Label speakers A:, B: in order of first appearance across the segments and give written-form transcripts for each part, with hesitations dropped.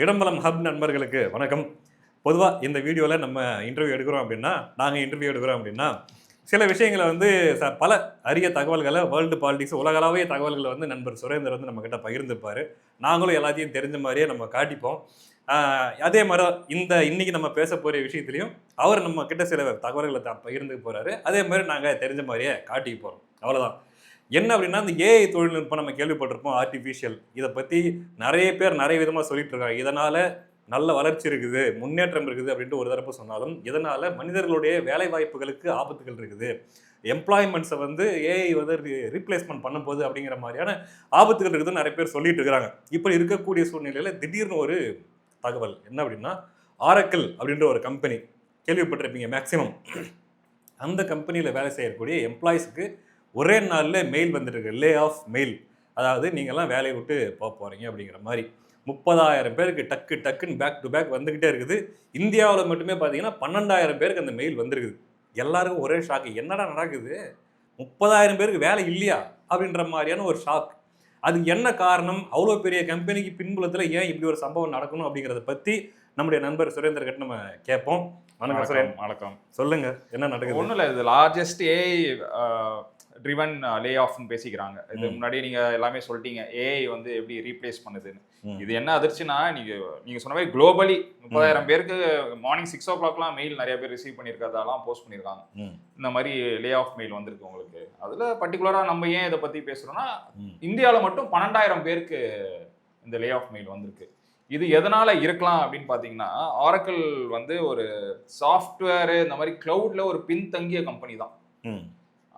A: இடம்பலம் hub நண்பர்களுக்கு வணக்கம். பொதுவாக இந்த வீடியோவில் நம்ம இன்டர்வியூ எடுக்கிறோம் அப்படின்னா, சில விஷயங்களை வந்து பல அரிய தகவல்களை வேர்ல்டு பாலிடிக்ஸ் உலகளாவிய தகவல்களை வந்து நண்பர் சுரேந்தர் வந்து நம்மக்கிட்ட பகிர்ந்துப்பார். நாங்களும் எல்லாத்தையும் தெரிஞ்ச மாதிரியே நம்ம காட்டிப்போம். அதே மாதிரி இன்னைக்கு நம்ம பேச போகிற விஷயத்துலையும் அவர் நம்ம கிட்ட சில தகவல்களை பகிர்ந்து போகிறாரு. அதே மாதிரி நாங்கள் தெரிஞ்ச மாதிரியே காட்டிக்க போகிறோம். அவ்வளோதான். என்ன அப்படின்னா, இந்த ஏஐ தொழில்நுட்பம் நம்ம கேள்விப்பட்டிருப்போம். ஆர்டிஃபிஷியல் இதை பற்றி நிறைய பேர் நிறைய விதமாக சொல்லிட்டு இருக்காங்க. இதனால் நல்ல வளர்ச்சி இருக்குது, முன்னேற்றம் இருக்குது அப்படின்ட்டு ஒரு தரப்பு சொன்னாலும், இதனால் மனிதர்களுடைய வேலை வாய்ப்புகளுக்கு ஆபத்துகள் இருக்குது, எம்ப்ளாய்மெண்ட்ஸை வந்து ஏஐ வந்து ரீப்ளேஸ்மெண்ட் பண்ண போகுது அப்படிங்கிற மாதிரியான ஆபத்துகள் இருக்குதுன்னு நிறைய பேர் சொல்லிட்டு இருக்கிறாங்க. இப்படி இருக்கக்கூடிய சூழ்நிலையில் திடீர்னு ஒரு தகவல் என்ன அப்படின்னா, ஆரக்கிள் அப்படின்ற ஒரு கம்பெனி கேள்விப்பட்டிருப்பீங்க மேக்சிமம். அந்த கம்பெனியில் வேலை செய்யக்கூடிய எம்ப்ளாயிஸ்க்கு ஒரே நாளில் மெயில் வந்துருக்கு, லே ஆஃப் மெயில். அதாவது நீங்கள்லாம் வேலையை விட்டு போக போகிறீங்க அப்படிங்கிற மாதிரி 30,000 பேருக்கு டக்குன்னு பேக் டு பேக் வந்துக்கிட்டே இருக்குது. இந்தியாவில் மட்டுமே பார்த்தீங்கன்னா 12,000 பேருக்கு அந்த மெயில் வந்துருக்குது. எல்லாருக்கும் ஒரே ஷாக்கு, என்னடா நடக்குது, 30,000 பேருக்கு வேலை இல்லையா அப்படின்ற மாதிரியான ஒரு ஷாக். அது என்ன காரணம், அவ்வளோ பெரிய கம்பெனிக்கு பின்புலத்தில் ஏன் இப்படி ஒரு சம்பவம் நடக்கணும் அப்படிங்கிறத பற்றி நம்முடைய நண்பர் சுரேந்தர் கிட்ட நம்ம கேட்போம். வணக்கம் சுரேந்தர்.
B: வணக்கம்.
A: சொல்லுங்க, என்ன நடக்குது?
B: ஒன்றும் இல்லை, இது லார்ஜஸ்ட் ஏஐ ட்ரிவன் லே ஆஃப்னு பேசிக்கிறாங்க. இது முன்னாடி நீங்க எல்லாமே சொல்லிட்டீங்க, ஏஐ வந்து எப்படி ரீப்ளேஸ் பண்ணுதுன்னு. இது என்ன அதிர்ச்சினா, நீங்க சொன்ன மாதிரி குளோபலி 30,000 பேருக்கு மார்னிங் 6 o'clock மெயில் நிறைய பேர் ரிசீவ் பண்ணியிருக்கிறதெல்லாம் போஸ்ட் பண்ணியிருக்காங்க. இந்த மாதிரி லே ஆஃப் மெயில் வந்திருக்கு உங்களுக்கு. அதுல பர்டிகுலரா நம்ம ஏன் இதை பத்தி பேசுறோம்னா, இந்தியாவில் மட்டும் 12,000 பேருக்கு இந்த லே ஆஃப் மெயில் வந்திருக்கு. இது எதனால இருக்கலாம் அப்படின்னு பாத்தீங்கன்னா, ஆரக்கிள் வந்து ஒரு சாஃப்ட்வேர் இந்த மாதிரி கிளவுட்ல ஒரு பின்தங்கிய கம்பெனி தான்.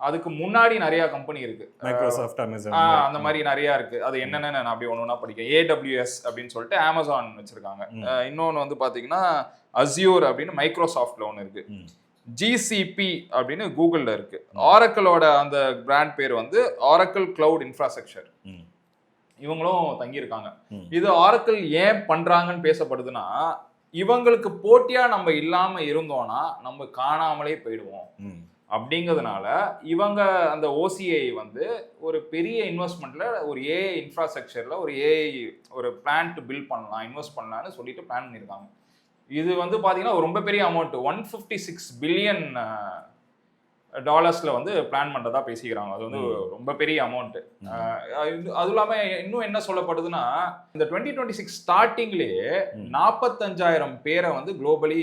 B: அதுக்கு முன்னாடி நிறைய கம்பெனி இருக்கு,
A: மைக்ரோசாஃப்ட், அமேசான்,
B: அந்த மாதிரி நிறைய இருக்கு. அது என்னென்ன நான் அப்படி ஒன்று படிக்கேன். AWS அப்படின்னு சொல்லிட்டு அமேசான் வச்சிருக்காங்க. இன்னொன்று வந்து பாத்தீங்கன்னா அஸ்யூர் அப்படின்னு மைக்ரோசாஃப்ட்ல ஒன்று இருக்கு. GCP அப்படின்னு கூகுள்ல இருக்கு. ஆரக்கிளோட அந்த பிராண்ட் பேர் வந்து ஆரக்கிள் கிளவுட் இன்ஃப்ராஸ்ட்ரக்சர். இவங்களும் தங்கியிருக்காங்க. இது ஆரக்கிள் ஏன் பண்றாங்கன்னு பேசப்படுதுன்னா, இவங்களுக்கு போட்டியா நம்ம இல்லாம இருந்தோம்னா நம்ம காணாமலே போயிடுவோம் அப்படிங்கிறதுனால இவங்க அந்த OCI வந்து ஒரு பெரிய இன்வெஸ்ட்மெண்ட்ல ஒரு ஏஐ இன்ஃப்ராஸ்ட்ரக்சர்ல ஒரு பிளான்ட் பில்ட் பண்ணலாம், இன்வெஸ்ட் பண்ணலாம்னு சொல்லிட்டு பிளான் பண்ணியிருக்காங்க. இது வந்து பாத்தீங்கன்னா ரொம்ப பெரிய அமௌண்ட், $156 பில்லியன் வந்து பிளான் பண்றதா பேசிக்கிறாங்க. அது வந்து ரொம்ப பெரிய அமௌண்ட். அது இல்லாம இன்னும் என்ன சொல்லப்படுதுன்னா, இந்த 2026 ஸ்டார்டிங்லேயே 45,000 பேரை வந்து குளோபலி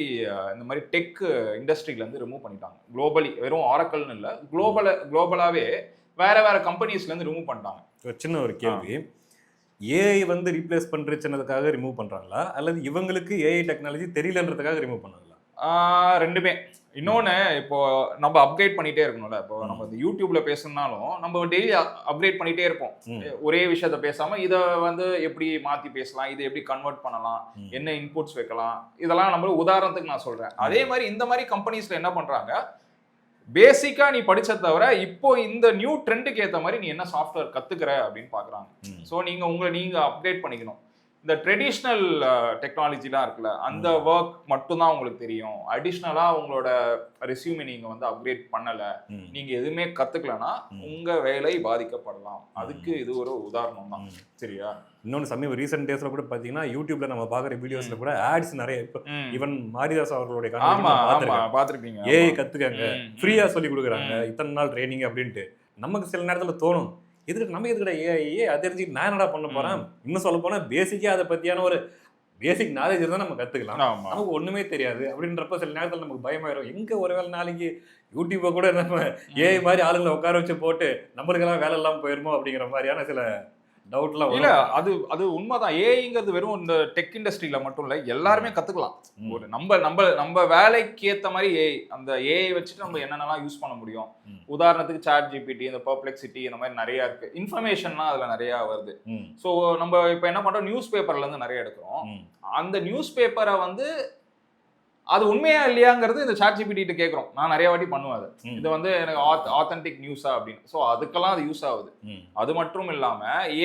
B: இந்த மாதிரி டெக் இண்டஸ்ட்ரியில இருந்து ரிமூவ் பண்ணிட்டாங்க. குளோபலி, வெறும் ஆரக்கிள்னு இல்லை, குளோபலாவே வேற கம்பெனிஸ்ல இருந்து ரிமூவ் பண்ணிட்டாங்க.
A: ஒரு சின்ன ஒரு கேள்வி, ஏஐ வந்து ரீப்ளேஸ் பண்றதுக்காக ரிமூவ் பண்றாங்களா அல்லது இவங்களுக்கு ஏஐ டெக்னாலஜி தெரியலன்றதுக்காக ரிமூவ் பண்ணாங்களா?
B: ரெண்டுமே. இன்னொன்னு, இப்போ நம்ம அப்கிரேட் பண்ணிட்டே இருக்கணும்ல. இப்போ நம்ம இந்த யூடியூப்ல பேசணும்னாலும் நம்ம டெய்லி அப்கிரேட் பண்ணிட்டே இருப்போம். ஒரே விஷயத்த பேசாம இதை வந்து எப்படி மாத்தி பேசலாம், இதை எப்படி கன்வெர்ட் பண்ணலாம், என்ன இன்புட்ஸ் வைக்கலாம், இதெல்லாம் நம்ம உதாரணத்துக்கு நான் சொல்றேன். அதே மாதிரி இந்த மாதிரி கம்பெனிஸ்ல என்ன பண்றாங்க, பேசிக்கா நீ படிச்ச தவிர இப்போ இந்த நியூ ட்ரெண்டுக்கு ஏற்ற மாதிரி நீ என்ன சாஃப்ட்வேர் கத்துக்கிற அப்படின்னு பாக்குறாங்க. ஸோ நீங்க அப்கிரேட் பண்ணிக்கணும். இந்த ட்ரெடிஷ்னல் டெக்னாலஜிலாம் இருக்குல்ல, அந்த ஒர்க் மட்டும்தான் உங்களுக்கு தெரியும். அடிஷ்னலா உங்களோட ரெஸ்யூமே நீங்க வந்து அப்கிரேட் பண்ணல, நீங்க எதுவுமே கத்துக்கலன்னா உங்க வேலை பாதிக்கப்படலாம். அதுக்கு இது ஒரு உதாரணம் தான். சரியா?
A: இன்னொன்று சமீப ரீசெண்ட் டேஸ்ல கூட பாத்தீங்கன்னா, யூடியூப்ல நம்ம பாக்குற வீடியோஸ்ல கூட ஆட்ஸ் நிறைய, ஈவன் மாரிதாஸ் அவர்களுடைய
B: பாத்துருப்பீங்க,
A: ஏஐ கத்துக்கங்க, ஃப்ரீயா சொல்லி கொடுக்குறாங்க, இத்தனை நாள் ட்ரைனிங் அப்படின்ட்டு. நமக்கு சில நேரத்துல தோணும், நம்ம எதுக்கிட்ட ஏஐ அதை தெரிஞ்சுட்டு நான் என்னடா பண்ண போறேன். இன்னும் சொல்ல போனா பேசிக்கா அதை பத்தியான ஒரு பேசிக் நாலேஜ் இருந்தால் நம்ம கத்துக்கலாம். நமக்கு ஒண்ணுமே தெரியாது அப்படின்றப்ப சில நேரத்தில் நமக்கு பயமாயிரும். எங்க ஒருவேளை நாளைக்கு யூடியூப்பை கூட நம்ம ஏஐ மாதிரி ஆளுங்களை உட்கார வச்சு போட்டு நம்மளுக்கெல்லாம் வேலை இல்லாமல் போயிருமோ அப்படிங்கிற மாதிரியான சில டவுட்லாம்
B: இல்ல. அது உண்மைதான். ஏஐங்கிறது வெறும் இந்த டெக் இண்டஸ்ட்ரியில மட்டும் இல்ல, எல்லாருமே கத்துக்கலாம். ஒரு நம்ம வேலைக்கு ஏத்த மாதிரி ஏஐ, அந்த ஏஐ வச்சுட்டு நம்ம என்னென்னலாம் யூஸ் பண்ண முடியும். உதாரணத்துக்கு சாட் ஜிபிடி, இந்த பெர்ப்ளெக்சிட்டி, இந்த மாதிரி நிறைய இருக்கு. இன்ஃபர்மேஷன்லாம் அதுல நிறைய வருது. ஸோ நம்ம இப்போ என்ன பண்றோம், நியூஸ் பேப்பர்ல இருந்து நிறைய எடுக்கிறோம். அந்த நியூஸ் பேப்பரை வந்து அது உண்மையா இல்லையாங்கிறது இந்த சாட் ஜிபிடி கேட்குறோம். நான் நிறைய வாட்டி பண்ணுவேன் அது. இது வந்து எனக்கு ஆத்தென்டிக் நியூஸா அப்படின்னு. ஸோ அதுக்கெல்லாம் அது யூஸ் ஆகுது. அது மட்டும் இல்லாம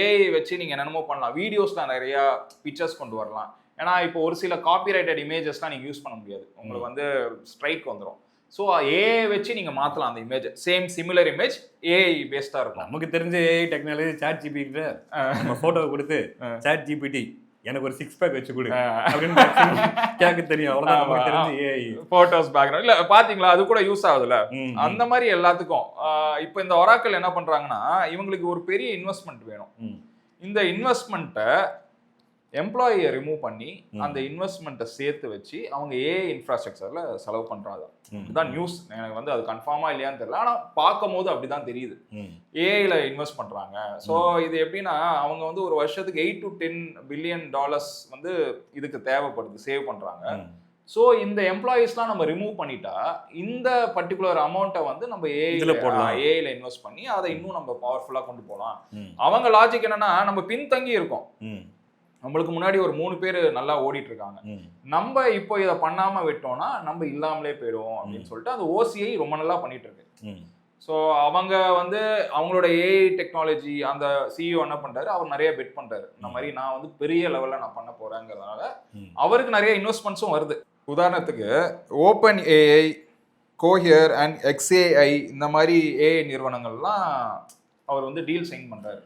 B: ஏஐ வச்சு நீங்க என்னென்னமோ பண்ணலாம். வீடியோஸ்ல நிறைய பிக்சர்ஸ் கொண்டு வரலாம். ஏன்னா இப்போ ஒரு சில காப்பிரைட்டட் இமேஜஸ்லாம் நீங்க யூஸ் பண்ண முடியாது, உங்களுக்கு வந்து ஸ்ட்ரைக் வந்துடும். ஸோ ஏஐ வச்சு நீங்க மாத்தலாம் அந்த இமேஜ், சிமிலர் இமேஜ் ஏஐ பேஸ்டா இருக்கும்.
A: நமக்கு தெரிஞ்ச ஏஐ டெக்னாலஜி சாட் ஜிபிடி, நம்ம போட்டோவை கொடுத்து சாட் ஜிபிடி எனக்கு ஒரு 6 பேக் வச்சு கொடு அப்படின்னு கேட்க தெரியும். அவ்வளவுதான் நமக்கு தெரிஞ்சு ஏஐ.
B: போட்டோஸ் பேக்ரவுண்ட் இல்ல பாத்தீங்களா, அது கூட யூஸ் ஆகுதுல. அந்த மாதிரி எல்லாத்துக்கும் இப்போ இந்த ஒராக்கிள் என்ன பண்றாங்கன்னா, இவங்களுக்கு ஒரு பெரிய இன்வெஸ்ட்மெண்ட் வேணும். இந்த இன்வெஸ்ட்மெண்ட்டை எம்ப்ளாயியை ரிமூவ் பண்ணி அந்த இன்வெஸ்ட்மெண்ட்டை சேர்த்து வச்சு அவங்க ஏஐ இன்ஃப்ராஸ்ட்ரக்சர்ல செலவு பண்றாங்க. இதுதான் நியூஸ். எனக்கு வந்து அது கன்ஃபார்மா இல்லையான்னு தெரியல, ஆனா பார்க்கும் போது அப்படிதான் தெரியுது. ஏஐல இன்வெஸ்ட் பண்றாங்க. ஸோ இது எப்படின்னா, அவங்க வந்து ஒரு வருஷத்துக்கு $8 to $10 billion வந்து இதுக்கு தேவைப்படுது, சேவ் பண்றாங்க. ஸோ இந்த எம்ப்ளாயிஸ்லாம் நம்ம ரிமூவ் பண்ணிட்டா இந்த பர்டிகுலர் அமௌண்ட்டை வந்து நம்ம ஏஐல இன்வெஸ்ட் பண்ணி அதை இன்னும் நம்ம பவர்ஃபுல்லா கொண்டு போகலாம். அவங்க லாஜிக் என்னன்னா, நம்ம பின்தங்கி இருக்கோம். நம்மளுக்கு முன்னாடி ஒரு 3 பேர் நல்லா ஓடிட்டு இருக்காங்க. நம்ம இப்போ இதை பண்ணாம விட்டோம்னா நம்ம இல்லாமலே போயிடுவோம் அப்படின்னு சொல்லிட்டு அந்த ஓசிஐ ரொம்ப நல்லா பண்ணிட்டு இருக்கு. ஸோ அவங்க வந்து அவங்களோட ஏஐ டெக்னாலஜி அந்த சிஇஓ என்ன பண்றாரு, அவர் நிறைய பெட் பண்றாரு. இந்த மாதிரி நான் வந்து பெரிய லெவல்ல நான் பண்ண போறேங்கிறதுனால அவருக்கு நிறைய இன்வெஸ்ட்மெண்ட்ஸும் வருது. உதாரணத்துக்கு ஓப்பன் ஏஐ, கோஹியர் அண்ட் XAI இந்த மாதிரி ஏஐ நிறுவனங்கள்லாம் அவர் வந்து டீல் சைன் பண்றாரு.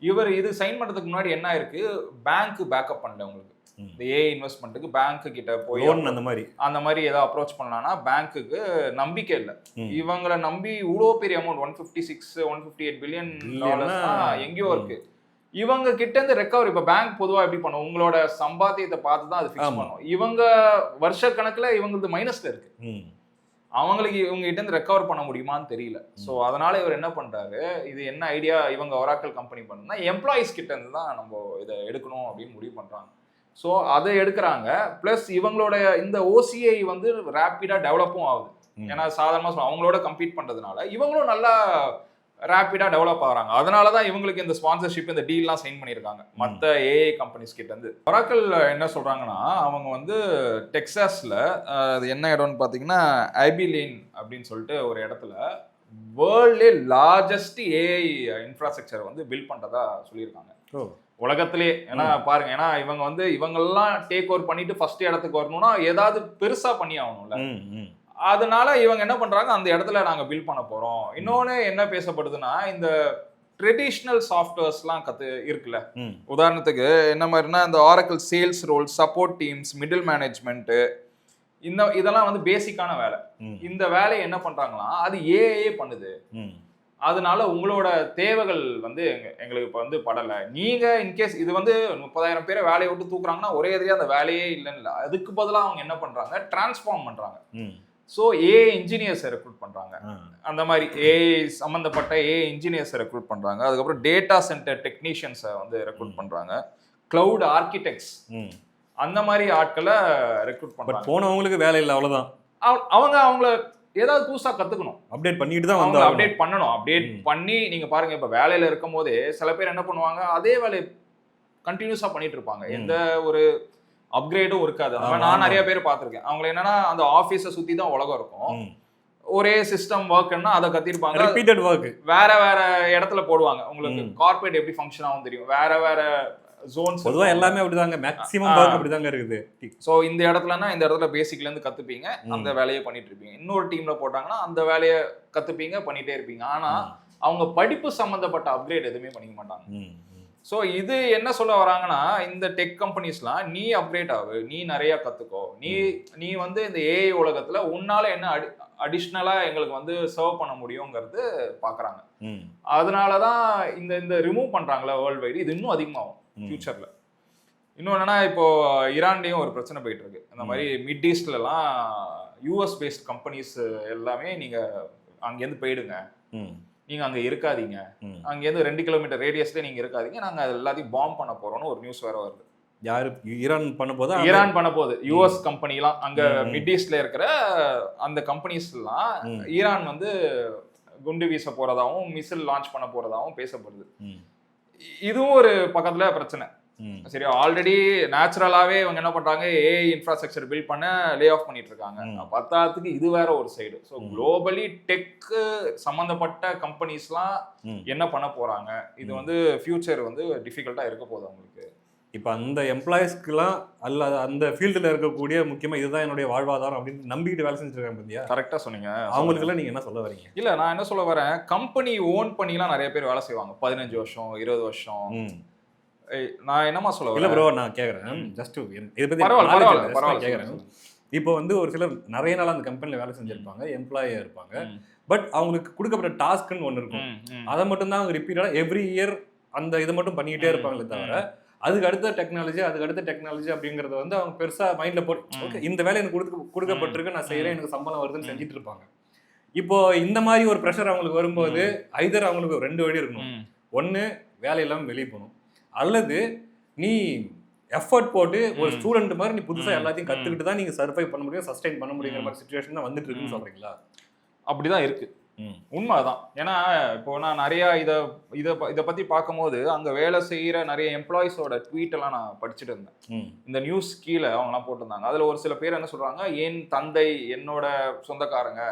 B: இவர் இது சைன் பண்றதுக்கு முன்னாடி என்ன இருக்கு, பேங்க் பேக்கப் பண்ணல உங்களுக்கு. இந்த ஏஐ இன்வெஸ்ட்மெண்ட்டுக்கு பேங்க் கிட்ட போய் அந்த மாதிரி ஏதோ அப்ரோச் பண்ணலாம்னா பேங்க்குக்கு நம்பிக்கை இல்லை. இவங்களை நம்பி இவ்வளோ பெரிய அமௌண்ட் $158 billion எங்கேயோ இருக்கு. இவங்க கிட்ட இருந்து ரெக்கவர் இப்ப பேங்க் பொதுவா எப்படி பண்ணும், உங்களோட சம்பாத்தியத்தை பார்த்து தான் அது ஃபிக்ஸ் பண்ணும். இவங்க வருஷ கணக்குல இவங்களுக்கு மைனஸ்ல இருக்கு. அவங்களுக்கு இவங்க கிட்ட இருந்து ரெக்கவர் பண்ண முடியுமான்னு தெரியல. ஸோ அதனால இவர் என்ன பண்றாரு, இது என்ன ஐடியா இவங்க ஒராக்கிள் கம்பெனி பண்ணுன்னா, எம்ப்ளாயிஸ் கிட்ட இருந்து தான் நம்ம இதை எடுக்கணும் அப்படின்னு முடிவு பண்றாங்க. ஸோ அதை எடுக்கிறாங்க. பிளஸ் இவங்களோட இந்த ஓசிஐ வந்து ரேப்பிடா டெவலப்பும் ஆகுது. ஏன்னா சாதாரணமாக அவங்களோட கம்பீட் பண்றதுனால இவங்களும் நல்லா ரேப்பிடா டெவலப் ஆகிறாங்க. அதனால தான் இவங்களுக்கு இந்த ஸ்பான்சர்ஷிப் இந்த டீல்லாம் சைன் பண்ணியிருக்காங்க மற்ற ஏஐ கம்பெனிஸ் கிட்ட இருந்து. ஒராக்கிள் என்ன சொல்றாங்கன்னா, அவங்க வந்து டெக்சாஸ்ல அது என்ன இடம்னு பார்த்தீங்கன்னா ஐபிலின் அப்படின்னு சொல்லிட்டு ஒரு இடத்துல வேர்ல்ட்லே லார்ஜஸ்ட் ஏஐ இன்ஃப்ராஸ்ட்ரக்சர் வந்து பில்ட் பண்றதா சொல்லியிருக்காங்க உலகத்திலே. ஏன்னா பாருங்க, ஏன்னா இவங்க வந்து இவங்கெல்லாம் டேக் ஓவர் பண்ணிட்டு ஃபர்ஸ்ட் இடத்துக்கு வரணும்னா ஏதாவது பெருசா பண்ணி ஆகணும்ல. அதனால இவங்க என்ன பண்றாங்க, அந்த இடத்துல நாங்க பில்ட் பண்ண போறோம். இன்னொன்னு என்ன பேசப்படுதுன்னா, இந்த ட்ரெடிஷ்னல் சாஃப்ட்வேர்ஸ்லாம் இருக்குல்ல. உதாரணத்துக்கு என்ன மாதிரினா, இந்த Oracle sales role, support teams, middle management, இதெல்லாம் வந்து பேசிக்கான வேலை. இந்த வேலையை என்ன பண்றாங்களா, அது ஏஐ பண்ணுது. அதனால உங்களோட தேவைகள் வந்து எங்களுக்கு இப்போ வந்து படலை. நீங்க இன்கேஸ் இது வந்து 30,000 பேரை வேலையை விட்டு தூக்குறாங்கன்னா ஒரே எதிரியா அந்த வேலையே இல்லைன்னு, அதுக்கு பதிலாக அவங்க என்ன பண்றாங்க, டிரான்ஸ்ஃபார்ம் பண்றாங்க. ஸோ ஏஐ இன்ஜினியர்ஸை ரெக்ரூட் பண்றாங்க. அந்த மாதிரி ஏஐ சம்மந்தப்பட்ட ஏஐ இன்ஜினியர்ஸை ரெக்ரூட் பண்றாங்க. அதுக்கப்புறம் டேட்டா சென்டர் டெக்னீஷியன்ஸை வந்து ரெக்ரூட் பண்றாங்க. கிளவுட் ஆர்கிடெக்ட்ஸ் அந்த மாதிரி ஆட்களை ரெக்ரூட் பண்றாங்க.
A: போனவங்களுக்கு வேலை இல்லை, அவ்வளவுதான்.
B: அவங்கள ஏதாவது புதுசா கத்துக்கணும்,
A: அப்டேட் பண்ணிட்டு தான்
B: அவங்க அப்டேட் பண்ணணும். அப்டேட் பண்ணி நீங்க பாருங்க, இப்ப வேலையில இருக்கும் போதே சில பேர் என்ன பண்ணுவாங்க, அதே வேலையை கண்டினியூஸா பண்ணிட்டு இருப்பாங்க. எந்த ஒரு அப்கிரேடும் இருக்காது. நான் நிறைய பேர் பார்த்திருக்கேன். அவங்க என்னன்னா அந்த ஆபீஸை சுத்தி தான் உலகம் இருக்கும். ஒரே சிஸ்டம் ஒர்க்னா அதை கத்திருப்பாங்க,
A: ரிப்பீட்டட் ஒர்க்
B: வேற வேற இடத்துல போடுவாங்க. உங்களுக்கு கார்ப்பரேட் எப்படி ஃபங்க்ஷன் ஆகும் தெரியும், வேற வேற ஜோன்ஸ்
A: பொதுவா எல்லாமே அப்படிதாங்க, மேக்ஸிமம் ஒர்க் அப்படிதாங்க இருக்குது.
B: சோ இந்த இடத்துலனா இந்த இடத்துல பேசிக்ல இருந்து கத்துப்பீங்க, அந்த வேலையை பண்ணிட்டு இருப்பீங்க. இன்னொரு டீம்ல போட்டாங்கன்னா அந்த வேலையை கத்துப்பீங்க, பண்ணிட்டே இருப்பீங்க. ஆனா அவங்க படிப்பு சம்பந்தப்பட்ட அப்கிரேட் எதுவுமே பண்ணிக்க மாட்டாங்க. ஸோ இது என்ன சொல்ல வராங்கன்னா, இந்த டெக் கம்பெனிஸ்லாம் நீ அப்கிரேட் ஆகு, நீ நிறைய கத்துக்கோ, நீ வந்து இந்த ஏஐ உலகத்துல உன்னால என்ன அடிஷ்னலா எங்களுக்கு வந்து சர்வ் பண்ண முடியுங்கிறது பாக்குறாங்க. அதனாலதான் இந்த ரிமூவ் பண்றாங்களா வேர்ல்டு வைடு, இது இன்னும் அதிகமாகும் ஃபியூச்சர்ல. இன்னும் என்னன்னா, இப்போ ஈரான்லயும் ஒரு பிரச்சனை போயிட்டு இருக்கு. இந்த மாதிரி மிட் ஈஸ்ட்லாம் யூஎஸ் பேஸ்ட் கம்பெனிஸ் எல்லாமே நீங்க அங்கேருந்து போயிடுங்க, நீங்க அங்க இருக்காதீங்க, அங்கேருந்து 2 கிலோமீட்டர் ரேடியஸ்ல நீங்க இருக்காதீங்க, நாங்க எல்லாத்தையும் பாம்பு பண்ண போறோம்னு ஒரு நியூஸ் வேற வருது.
A: யாரு ஈரான் பண்ண போதா?
B: ஈரான் பண்ண போகுது. யூஎஸ் கம்பெனிலாம் அங்க மிட் ஈஸ்ட்ல இருக்கிற அந்த கம்பெனிஸ் எல்லாம் ஈரான் வந்து குண்டு வீச போறதாவும் மிசைல் லான்ச் பண்ண போறதாவும் பேசப்படுது. இதுவும் ஒரு பக்கத்துல பிரச்சனை. சரி, ஆல்ரெடி நேச்சுரலாவே இவங்க என்ன பண்றாங்க, ஏஐ இன்ஃப்ராஸ்ட்ரக்சர் பில்ட் பண்ண லே ஆஃப் பண்ணிட்டு இருக்காங்க. பத்தாத்துக்கு இது வேற ஒரு சைடு. ஸோ குளோபலி டெக் சம்பந்தப்பட்ட கம்பெனிஸ்லாம் என்ன பண்ண போறாங்க, இது வந்து ஃபியூச்சர் வந்து டிஃபிகல்ட்டா இருக்க போகுது அவங்களுக்கு.
A: இப்போ அந்த எம்ப்ளாயிஸ்க்குலாம் அல்ல அந்த ஃபீல்டில் இருக்கக்கூடிய முக்கியமாக இதுதான் என்னுடைய வாழ்வாதாரம் அப்படின்னு நம்பிக்கிட்டு வேலை செஞ்சுருக்காங்க பார்த்தியா?
B: கரெக்டாக சொன்னீங்க.
A: அவங்களுக்குலாம் நீங்கள் என்ன சொல்ல வரீங்க?
B: இல்லை, நான் என்ன சொல்ல வரேன், கம்பெனி ஓன் பண்ணிலாம் நிறைய பேர் வேலை செய்வாங்க 15 வருஷம் 20 வருஷம். நான் என்னமா சொல்ல
A: இல்ல
B: வரேன்?
A: ப்ரோ, நான் கேக்குறேன் ஜஸ்ட் இதை பத்தி
B: பரவாயில்ல
A: கேக்குறேன்.
B: சொல்லுங்க.
A: இப்போ வந்து ஒரு சிலர் நிறைய நாள் அந்த கம்பெனில வேலை செஞ்சிருப்பாங்க, எம்ப்ளாயியா இருப்பாங்க.
B: ம்.
A: பட் அவங்களுக்கு கொடுக்கப்பட்ட டாஸ்க்னு ஒன்று இருக்கும்.
B: ம், ம்.
A: அதை மட்டும் தான் அவங்க ரிப்பீட்டடா எவ்ரி இயர் அந்த இதை மட்டும் பண்ணிக்கிட்டே இருப்பாங்களே தவிர அதுக்கு அடுத்த டெக்னாலஜி அப்படிங்கறத வந்து அவங்க பெருசா மைண்ட்ல போட்டு ஓகே இந்த வேலை எனக்கு கொடுக்கப்பட்டிருக்கு, நான் செய்யறேன், எனக்கு சம்பளம் வருதுன்னு செஞ்சுட்டு இருப்பாங்க. இப்போ இந்த மாதிரி ஒரு ப்ரெஷர் அவங்களுக்கு வரும்போது ஐதர் அவங்களுக்கு 2 வழி இருக்கணும். ஒன்னு வேலை இல்லாம வெளியே போகணும், அல்லது நீ எஃபர்ட் போட்டு ஒரு ஸ்டூடெண்ட் மாதிரி நீ புதுசா எல்லாத்தையும் கத்துக்கிட்டு தான் நீங்க சர்வை பண்ண முடியும், சஸ்டைன் பண்ண முடியுங்கிற மாதிரி சிச்சுவேஷன் தான் வந்துட்டு இருக்குன்னு சொல்றீங்களா?
B: அப்படிதான் இருக்கு. உண்மைதான். ஏன்னா இப்போ நான் நிறைய இதை பத்தி பார்க்கும்போது அங்க வேலை செய்யற நிறைய எம்ப்ளாயிஸோட ட்வீட் எல்லாம் நான் படிச்சுட்டு இருந்தேன். இந்த நியூஸ் கீழே அவங்க எல்லாம் போட்டிருந்தாங்க. அதுல ஒரு சில பேர் என்ன சொல்றாங்க, என் தந்தை, என்னோட சொந்தக்காரங்க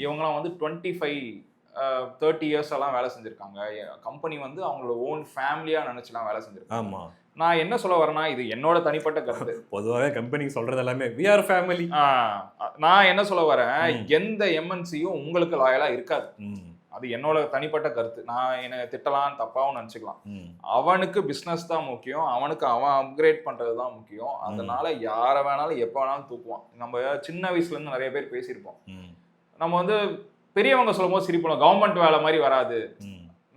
B: இவங்கலாம் வந்து 25-30 இயர்ஸ் எல்லாம் வேலை செஞ்சிருக்காங்க. கம்பெனி வந்து அவங்களோட ஓன் ஃபேமிலியா நினைச்சுலாம் வேலை செஞ்சிருக்காங்க. நான் என்ன சொல்ல வரேன்னா, இது என்னோட தனிப்பட்ட கருத்து.
A: பொதுவாகவே கம்பெனி சொல்றது எல்லாமே we are family.
B: நான் என்ன சொல்ல வரேன், எந்த எம்என்சியும் உங்களுக்கு லாயலா இருக்காது. அது என்னோட தனிப்பட்ட கருத்து. நான் என்ன திட்டலாம், தப்பாவும் நினைச்சுக்கலாம். அவனுக்கு பிசினஸ் தான் முக்கியம், அவனுக்கு அவன் அப்கிரேட் பண்றது தான் முக்கியம். அதனால யார வேணாலும் எப்ப வேணாலும் தூக்குவான். நம்ம சின்ன வயசுல இருந்து நிறைய பேர் பேசியிருப்போம். நம்ம வந்து பெரியவங்க சொல்லும் போது சிரிப்போம், கவர்மெண்ட் வேலை மாதிரி வராது.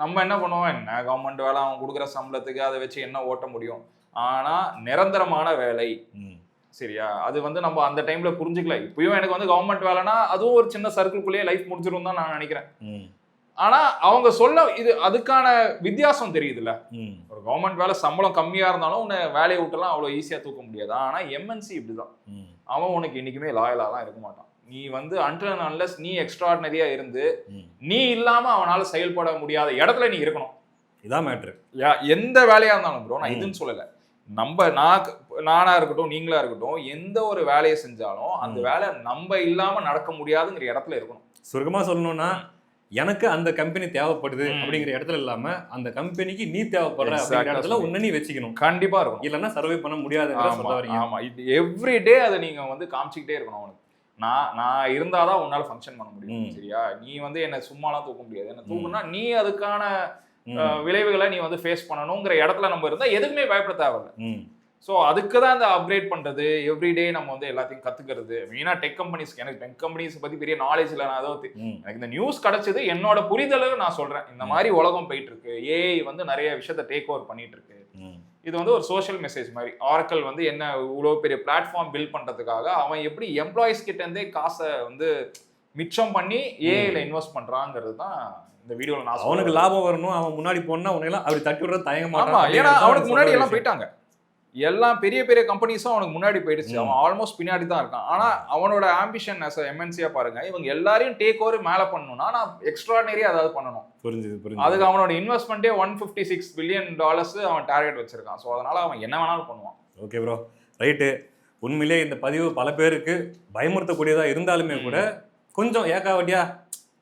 B: நம்ம என்ன பண்ணுவோம், என்ன கவர்மெண்ட் வேலை, அவன் கொடுக்குற சம்பளத்துக்கு அதை வச்சு என்ன ஓட்ட முடியும். ஆனா நிரந்தரமான வேலை, சரியா, அது வந்து நம்ம அந்த டைம்ல புரிஞ்சுக்கல. இப்பயும் எனக்கு வந்து கவர்மெண்ட் வேலைனா அதுவும் ஒரு சின்ன சர்க்கிள்குள்ளேயே லைஃப் முடிஞ்சிரும் தான் நான் நினைக்கிறேன். ஆனா அவங்க சொல்ல இது அதுக்கான வித்தியாசம் தெரியுதுல்ல. ஒரு கவர்மெண்ட் வேலை சம்பளம் கம்மியா இருந்தாலும் உன்னை வேலையை விட்டுலாம் அவ்வளவு ஈஸியா தூக்க முடியாது. ஆனா எம்என்சி இப்படிதான், அவன் உனக்கு இன்னைக்குமே லாயலாலாம் இருக்க மாட்டான். நீ வந்து until and unless நீ எக்ஸ்ட்ராடினரியா இருந்து நீ இல்லாம அவனால செயல்பட முடியாத இடத்துல நீ இருக்கணும்.
A: இதான் மேட்ரு.
B: எந்த வேலையா இருந்தாலும் ப்ரோ, நான் இதுன்னு சொல்லல. நானா இருக்கட்டும், நீங்களா இருக்கட்டும், எந்த ஒரு வேலையை செஞ்சாலும் அந்த வேலை நம்ம இல்லாம நடக்க முடியாதுங்கிற இடத்துல இருக்கணும்.
A: சுருக்கமா சொல்லணும்னா, எனக்கு அந்த கம்பெனி தேவைப்படுது அப்படிங்கிற இடத்துல இல்லாம அந்த கம்பெனிக்கு நீ தேவைப்படுற அப்படிங்கிற இடத்துல உன்னை நீ வச்சுக்கணும்.
B: கண்டிப்பா இருக்கும்,
A: இல்லைன்னா சர்வை பண்ண முடியாது.
B: ஆமா, எவ்ரி டே அதை நீங்க வந்து காமிச்சுக்கிட்டே இருக்கணும். அவனுக்கு நான் இருந்தாதான் உன்னால ஃபங்க்ஷன் பண்ண முடியும், சரியா? நீ வந்து என்ன சும்மாலாம் தூக்க முடியாது. என்ன தூக்குனா நீ அதுக்கான விளைவுகளை நீ வந்து ஃபேஸ் பண்ணணுங்கிற இடத்துல நம்ம இருந்தா எதுக்குமே பயப்பட தேவையில்லை. ஸோ அதுக்கு தான் இந்த அப்கிரேட் பண்றது, எவ்ரிடே நம்ம வந்து எல்லாத்தையும் கத்துக்கிறது. மெயினா டெக் கம்பெனிஸ்க்கு, எனக்கு டெக் கம்பெனிஸ் பத்தி பெரிய நாலேஜ் இல்லை. நான் அதாவது எனக்கு இந்த நியூஸ் கிடைச்சது என்னோட புரிதலுக்கு நான் சொல்றேன். இந்த மாதிரி உலகம் போயிட்டு இருக்கு, ஏஐ வந்து நிறைய விஷயத்த டேக் ஓவர் பண்ணிட்டு இருக்கு. இது வந்து ஒரு சோஷியல் மெசேஜ் மாதிரி. ஆரக்கிள் வந்து என்ன இவ்வளோ பெரிய பிளாட்ஃபார்ம் பில்ட் பண்றதுக்காக அவன் எப்படி எம்ப்ளாயிஸ் கிட்ட இருந்தே காசை வந்து மிச்சம் பண்ணி ஏஐல இன்வெஸ்ட் பண்றாங்கிறது தான் இந்த வீடியோல நான்.
A: அவனுக்கு லாபம் வரணும், அவன் முன்னாடி போனா அவனெல்லாம் அப்படி தட்டி விடுறது தயங்க மாட்டான்.
B: ஏன்னா அவனுக்கு முன்னாடி எல்லாம் போயிட்டாங்க, எல்லாம் பெரிய பெரிய கம்பெனிஸும் அவனுக்கு முன்னாடி போயிடுச்சு. அவன் ஆல்மோஸ்ட் பின்னாடி தான் இருக்கான். ஆனா அவனோட ஆம்பிஷன் as a MNC-யா பாருங்க, இவங்க எல்லாரையும் டேக் ஓவர் மேல பண்ணணும்னா நான் எக்ஸ்ட்ராடினரியா ஏதாவது பண்ணணும். புரிஞ்சுது. அதுக்கு அவனோட இன்வெஸ்ட்மெண்ட்டே $156 பில்லியன் அவன் டார்கெட் வச்சிருக்கான். ஸோ அதனால அவன் என்ன வேணாலும் பண்ணுவான்.
A: Okay bro, right. உண்மையிலே இந்த பதிவு பல பேருக்கு பயமுறுத்தக்கூடியதா இருந்தாலுமே கூட கொஞ்சம் ஏக்காவட்டியா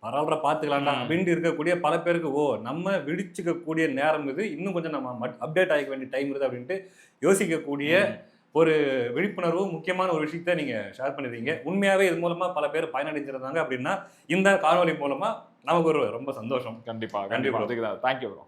A: பரவாயில்ல பார்த்துக்கலாம்டா அப்படின்ட்டு இருக்கக்கூடிய பல பேருக்கு நம்ம விழிச்சுக்கக்கூடிய நேரம் இது, இன்னும் கொஞ்சம் நம்ம அப்டேட் ஆகிக்க வேண்டிய டைம் இருக்குது அப்படின்ட்டு யோசிக்கக்கூடிய ஒரு விழிப்புணர்வு முக்கியமான ஒரு விஷயத்த நீங்க ஷேர் பண்ணிருக்கீங்க. உண்மையாவே இது மூலமா பல பேர் பயனடைஞ்சிருந்தாங்க அப்படின்னா இந்த காணொலி மூலமா நமக்கு ஒரு ரொம்ப சந்தோஷம்.
B: கண்டிப்பா. Thank you bro.